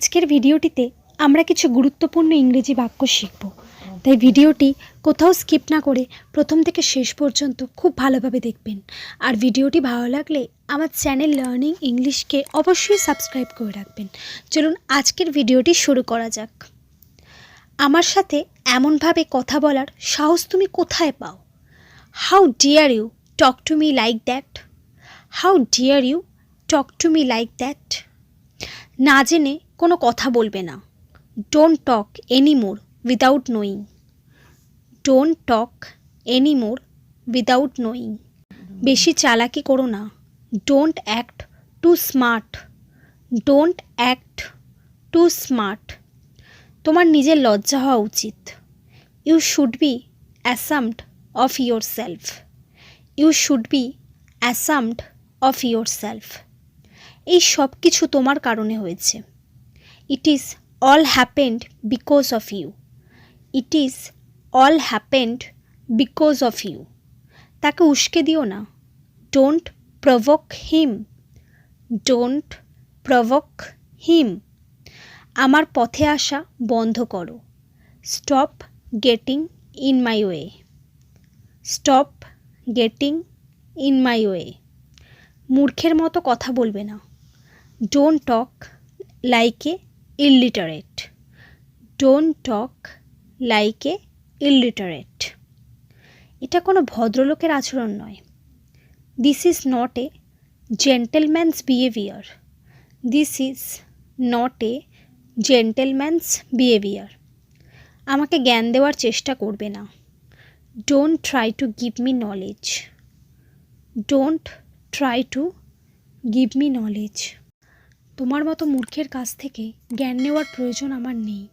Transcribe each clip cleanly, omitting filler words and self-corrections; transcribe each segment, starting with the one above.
আজকের ভিডিওটিতে আমরা কিছু গুরুত্বপূর্ণ ইংরেজি বাক্য শিখব। তাই ভিডিওটি কোথাও স্কিপ না করে প্রথম থেকে শেষ পর্যন্ত খুব ভালোভাবে দেখবেন। আর ভিডিওটি ভালো লাগলে আমার চ্যানেল লার্নিং ইংলিশকে অবশ্যই সাবস্ক্রাইব করে রাখবেন। চলুন আজকের ভিডিওটি শুরু করা যাক। আমার সাথে এমনভাবে কথা বলার সাহস তুমি কোথায় পাও? How dare you talk to me like that? How dare you talk to me like that? না জেনে কোনো কথা বলবে না। Don't talk anymore without knowing. Don't talk anymore without knowing. বেশি চালাকি করো না। Don't act too smart. Don't act too smart. তোমার নিজের লজ্জা হওয়া উচিত। You should be ashamed of yourself. You should be ashamed of yourself. এই সব কিছু তোমার কারণে হয়েছে। It is all happened because of you. It is all happened because of you. তাকে উস্কে দিও না। Don't provoke him. Don't provoke him. আমার পথে আসা বন্ধ করো। Stop getting in my way. Stop getting in my way. মূর্খের মতো কথা বলবে না। Don't talk like a illiterate. Don't talk like a illiterate. এটা কোনো ভদ্রলোকের আচরণ নয়। This is not a gentleman's behaviour. This is not a gentleman's behaviour. আমাকে জ্ঞান দেওয়ার চেষ্টা করবে না। Don't try to give me knowledge. Don't try to give me knowledge. তোমার মতো মূর্খের কাছ থেকে জ্ঞান নেওয়ার প্রয়োজন আমার নেই।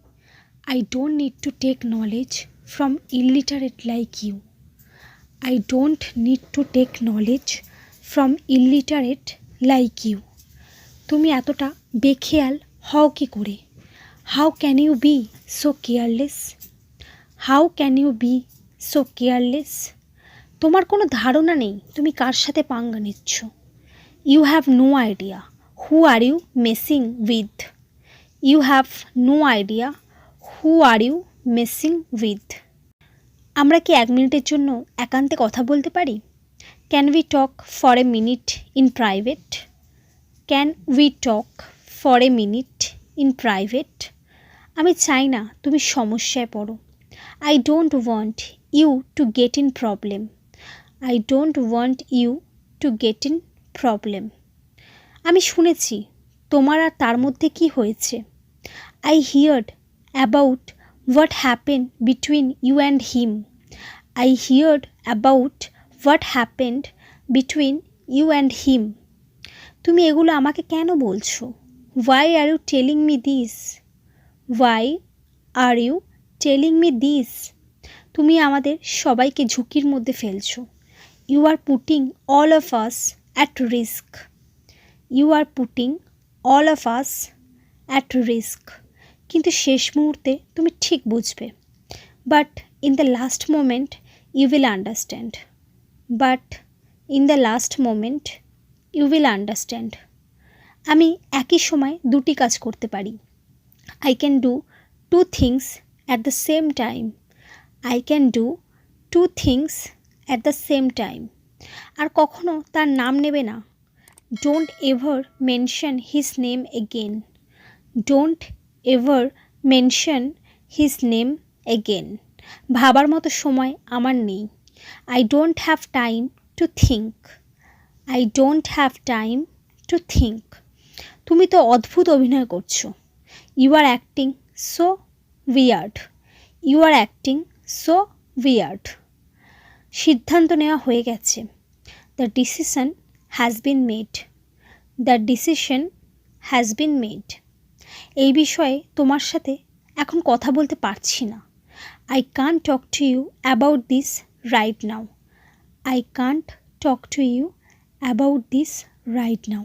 I don't need to take knowledge from illiterate like you. I don't need to take knowledge from illiterate like you. তুমি এতটা বেখেয়াল হও কি করে? How can you be so careless? How can you be so careless? তোমার কোনো ধারণা নেই তুমি কার সাথে পাঙ্গা নিচ্ছ। You have no idea who are you messing with. You have no idea who are you messing with. আমরা কি 1 মিনিটের জন্য একান্তে কথা বলতে পারি? Can we talk for a minute in private? Can we talk for a minute in private? আমি চাই না তুমি সমস্যায় পড়ো। I don't want you to get in problem. I don't want you to get in problem. আমি শুনেছি তোমার আর তার মধ্যে কি হয়েছে। I heard about what happened between you and him. I heard about what happened between you and him. তুমি এগুলো আমাকে কেন বলছো? Why are you telling me this? Why are you telling me this? তুমি আমাদের সবাইকে ঝুঁকির মধ্যে ফেলছো। You are putting all of us at risk. You are putting all of us at risk. কিন্তু শেষ মুহূর্তে তুমি ঠিক বুঝবে। But in the last moment you will understand. But in the last moment you will understand. আমি একই সময় দুটি কাজ করতে পারি। I can do two things at the same time. I can do two things at the same time. আর কখনো তার নাম নেবে না। Don't ever mention his name again. Don't ever mention his name again. ভাবার মতো সময় আমার নেই। I don't have time to think. I don't have time to think. তুমি তো অদ্ভুত অভিনয় করছো। You are acting so weird. You are acting so weird. সিদ্ধান্ত নেওয়া হয়ে গেছে। The decision has been made. The decision has been made. এই বিষয়ে তোমার সাথে এখন কথা বলতে পারছি না। I can't talk to you about this right now. I can't talk to you about this right now.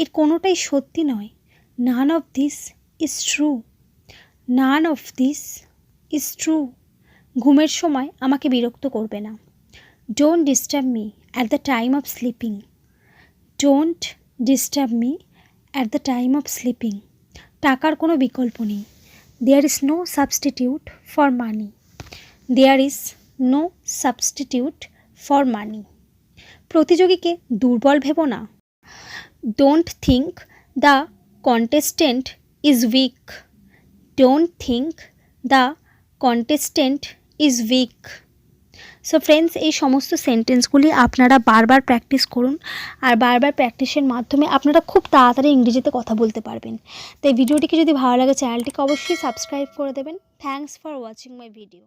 এর কোনোটাই সত্যি নয়। None of this is true. None of this is true. ঘুমের সময় আমাকে বিরক্ত করবে না। Don't disturb me at the time of sleeping. Don't disturb me at the time of sleeping. টাকার কোনো বিকল্প নেই। There is no substitute for money. There is no substitute for money. প্রতিযোগীকে দুর্বল ভেবো না। Don't think the contestant is weak. Don't think the contestant is weak. So friends, এই সমস্ত সেন্টেন্সগুলি আপনারা বারবার প্র্যাকটিস করুন, আর বারবার প্র্যাকটিসের মাধ্যমে আপনারা খুব তাড়াতাড়ি ইংরেজিতে কথা বলতে পারবেন। তাই ভিডিওটিকে যদি ভালো লাগে চ্যানেলটিকে অবশ্যই সাবস্ক্রাইব করে দেবেন। Thanks for watching my video.